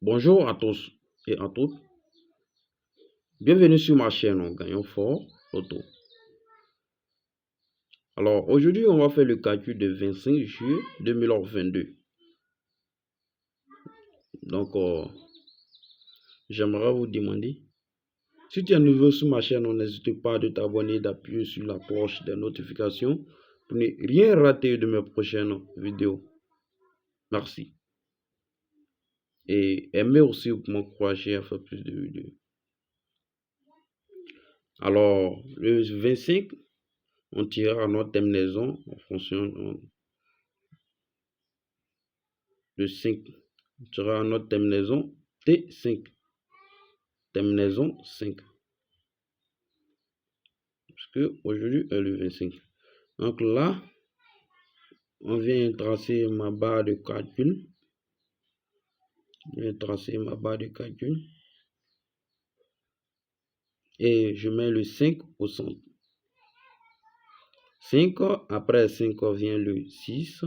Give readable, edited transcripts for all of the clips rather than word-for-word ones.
Bonjour à tous et à toutes. Bienvenue sur ma chaîne Gagnons Fort Auto. Alors aujourd'hui, on va faire le calcul de 25 juillet 2022. Donc, j'aimerais vous demander, si tu es nouveau sur ma chaîne, n'hésite pas de t'abonner, d'appuyer sur la cloche des notifications pour ne rien rater de mes prochaines vidéos. Merci. Et aimez aussi pour m'encourager à faire plus de vidéos. Alors, le 25, on tirera notre terminaison en fonction de 5. On tirera notre terminaison T5. Terminaison 5. Parce que aujourd'hui est le 25. Donc là, on vient tracer ma barre de calcul. Je viens tracer ma barre de calcul. Et je mets le 5 au centre. 5, après 5 vient le 6.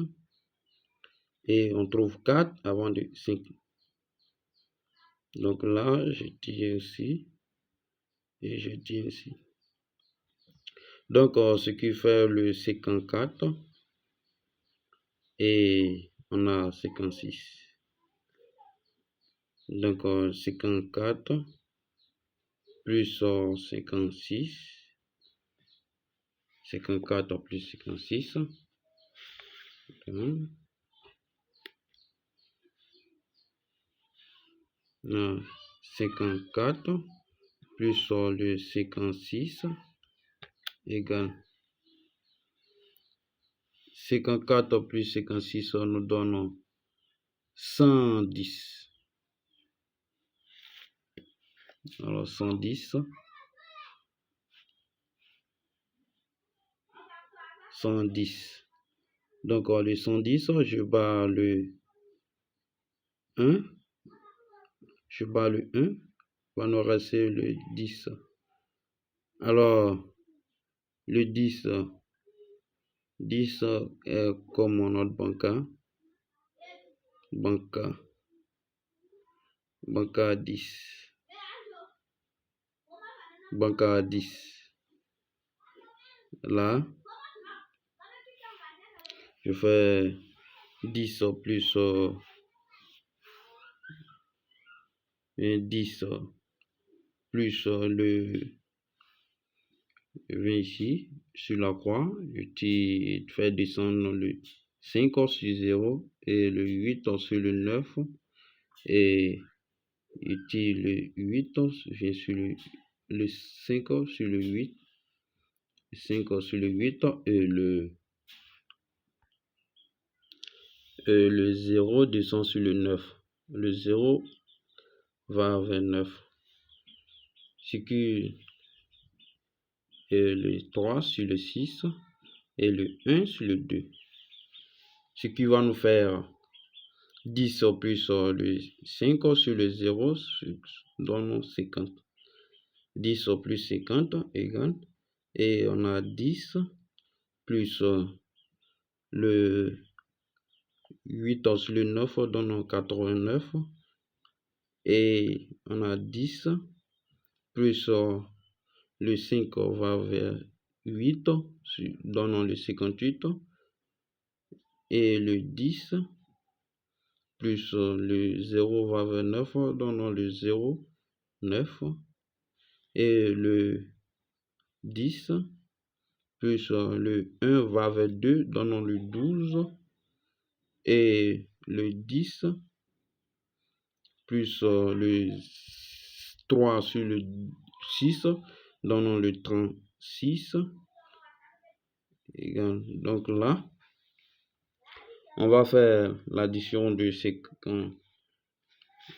Et on trouve 4 avant de 5. Donc là, je tire ici. Et je tire ici. Donc, ce qui fait le 54. Et on a 56. Donc, 54 plus 56. 54 plus 56. 54 plus le 56 égale 54 plus 56 nous donne 110. Alors 110. 110. Donc le 110, je bats le 1. Je bats le 1. Va nous rester le 10. Alors, le 10 est comme notre banca. Banca 10. Banca 10. Là, je fais 10 plus 10 plus le 20 ici sur la croix. Je fais descendre le 5 sur 0 et le 8 sur le 9 et je tire le 8, vient sur le 5 sur le 8, 5 sur le 8 et le 0 descend sur le 9. Le 0 va vers 9. Ce qui est le 3 sur le 6 et le 1 sur le 2. Ce qui va nous faire 10 plus le 5 sur le 0 donne 50. 10 plus 50 égale. Et on a 10 plus le 8 sur le 9 donne 89. Et on a 10 plus le 5 va vers 8, donnant le 58. Et le 10 plus le 0 va vers 9, donnant le 0, 9. Et le 10 plus le 1 va vers 2, donnant le 12. Et le 10 plus le 3 sur le 6, donnant le 36. Donc là, on va faire l'addition de ces...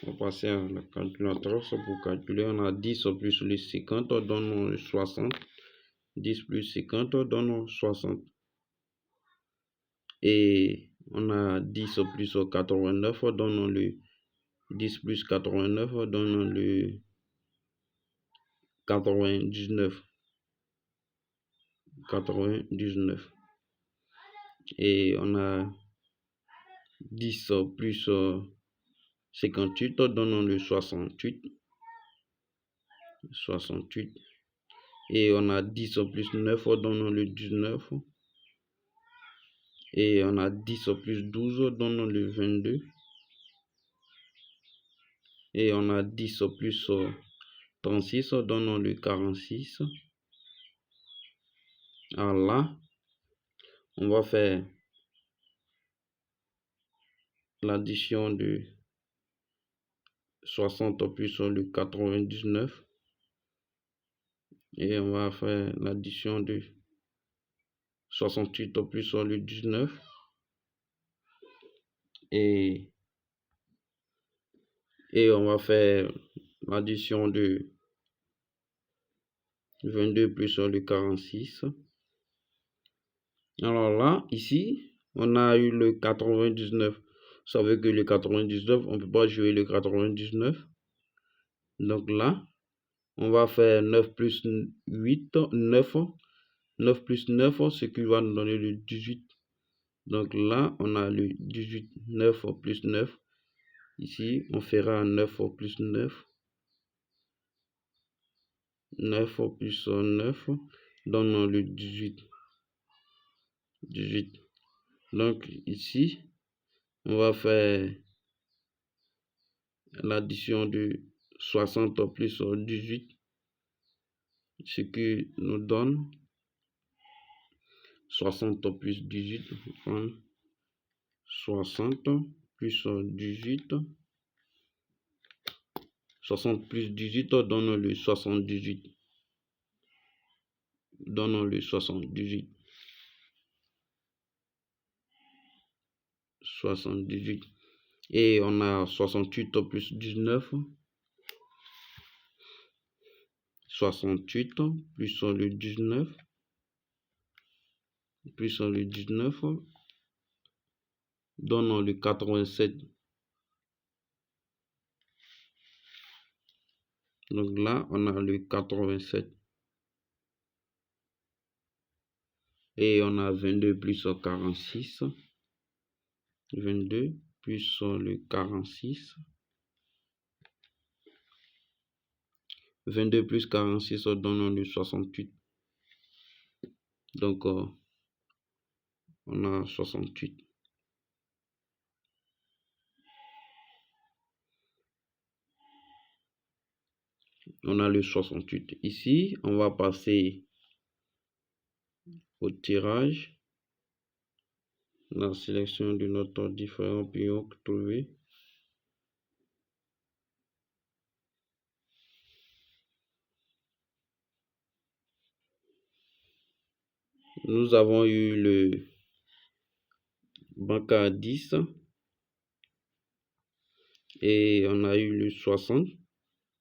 On va passer à la calculatrice pour calculer. On a 10 plus le 50 donne 60. 10 plus 50 donne 60. Et on a 10 plus 89 donne le 10 plus 89 donne le 99. 99. Et on a 10 plus 58 donnant le 68. Et on a 10 plus 9 donnant le 19. Et on a 10 plus 12 donnant le 22. Et on a 10 plus 36 donnant le 46. Alors là, on va faire l'addition de 60 plus le 99. Et on va faire l'addition de 68 plus le 19. Et on va faire l'addition de 22 plus le 46. Alors là, ici, on a eu le 99. Ça veut que le 99, on ne peut pas jouer le 99. Donc là, on va faire 9 plus 8, 9. 9 plus 9, ce qui va nous donner le 18. Donc là, on a le 18, 9 plus 9. Ici, on fera 9 plus 9. 9 plus 9 donne le 18. 18. Donc ici, on va faire l'addition de 60 plus 18, ce qui nous donne 60 plus 18. 60 plus 18. 60 plus 18 donne le 78. Donne le 78. 78. Et on a 68 plus 19. 68 plus le 19. Plus le 19. Donne le 87. Donc là, on a le 87. Et on a 22 plus 46. 22 plus le 46. 22 plus 46 donne le 68. Donc, on a 68. On a le 68. Ici, on va passer au tirage. La sélection de notre différents pions trouvés. Nous avons eu le banca 10 et on a eu le 60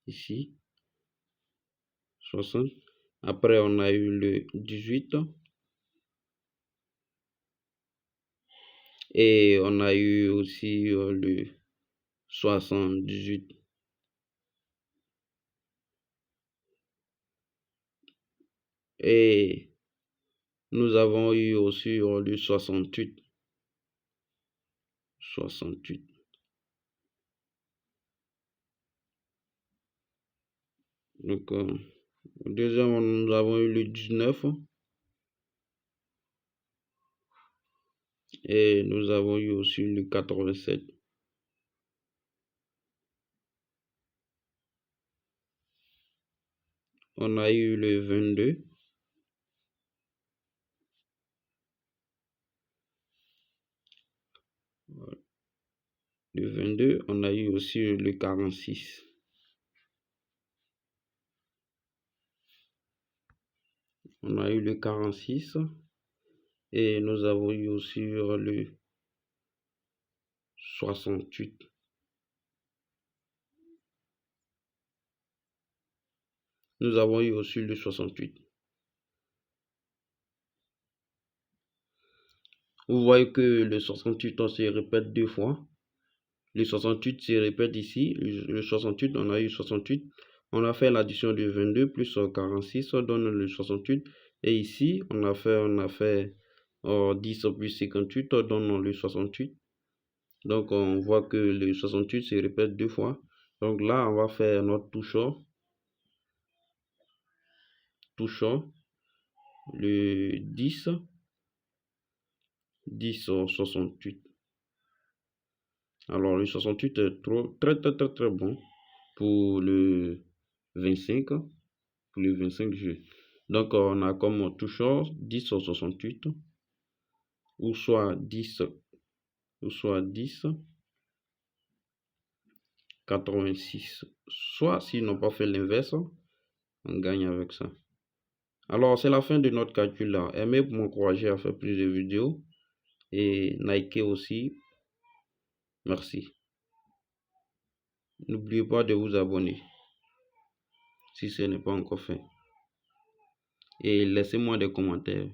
ici. 60. Après, on a eu le 18 et on a eu aussi le 78. Et nous avons eu aussi le 68. 68. Donc, deuxièmement, nous avons eu le 19. Et nous avons eu aussi le 87. On a eu le 22. Le 22, on a eu aussi le 46. On a eu le 46. Et nous avons eu aussi le 68. Nous avons eu aussi le 68. Vous voyez que le 68 se répète deux fois. Le 68 se répète ici. Le 68, on a eu 68. On a fait l'addition de 22 plus 46 donne le 68. Et ici, on a fait 10 plus 58 donne le 68. Donc, on voit que le 68 se répète 2 fois. Donc là, on va faire notre touchant, le 10 sur 68. Alors, le 68 est très bon pour le 25, pour le 25 juillet. Donc, on a comme touchant 10 sur 68, ou soit 10, 86. Soit, s'ils n'ont pas fait l'inverse, on gagne avec ça. Alors, c'est la fin de notre calcul là. Aimez pour m'encourager à faire plus de vidéos et likez aussi. Merci. N'oubliez pas de vous abonner si ce n'est pas encore fait. Et laissez-moi des commentaires.